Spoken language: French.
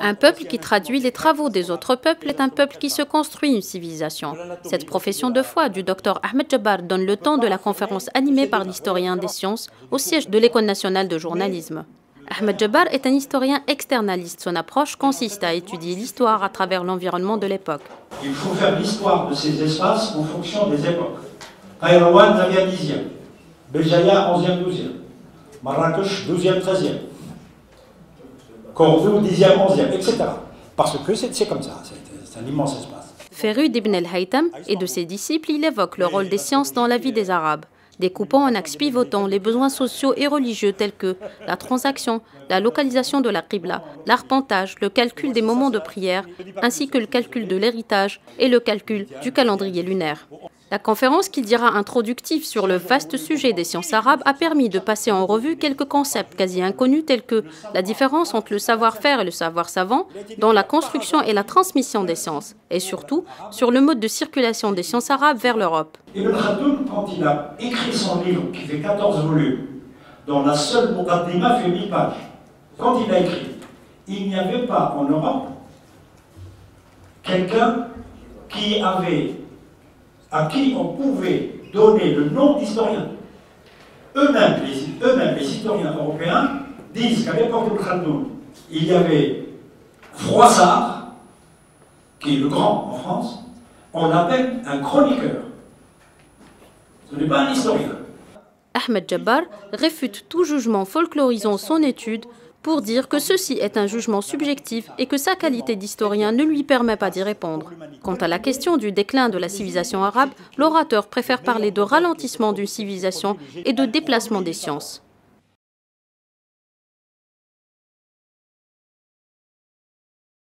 Un peuple qui traduit les travaux des autres peuples est un peuple qui se construit une civilisation. Cette profession de foi du docteur Ahmed Jabbar donne le temps de la conférence animée par l'historien des sciences au siège de l'École nationale de journalisme. Ahmed Jabbar est un historien externaliste. Son approche consiste à étudier l'histoire à travers l'environnement de l'époque. Il faut faire l'histoire de ces espaces en fonction des époques. Kairouan, 9e, 10e. Béjaïa, 11e, 12e. Marrakech, 12e, 13e. Cordoue, 10e, 11e, etc. Parce que c'est comme ça, c'est un immense espace. Ferrud ibn el-Haytham et de ses disciples, il évoque le rôle des sciences dans la vie des Arabes, découpant en axes pivotants les besoins sociaux et religieux tels que la transaction, la localisation de la qibla, l'arpentage, le calcul des moments de prière, ainsi que le calcul de l'héritage et le calcul du calendrier lunaire. La conférence, qui dira introductive sur le vaste sujet des sciences arabes, a permis de passer en revue quelques concepts quasi inconnus tels que la différence entre le savoir-faire et le savoir savant dans la construction et la transmission des sciences, et surtout sur le mode de circulation des sciences arabes vers l'Europe. Ibn Khaldoun, quand il a écrit son livre, qui fait 14 volumes, dont la seule Muqaddima fait 1000 pages, quand il a écrit, il n'y avait pas en Europe quelqu'un à qui on pouvait donner le nom d'historien. Eux-mêmes, les historiens européens, disent qu'à l'époque de Khaldoun, il y avait Froissart, qui est le grand en France, on l'appelle un chroniqueur. Ce n'est pas un historien. Ahmed Jabbar réfute tout jugement folklorisant son étude pour dire que ceci est un jugement subjectif et que sa qualité d'historien ne lui permet pas d'y répondre. Quant à la question du déclin de la civilisation arabe, l'orateur préfère parler de ralentissement d'une civilisation et de déplacement des sciences.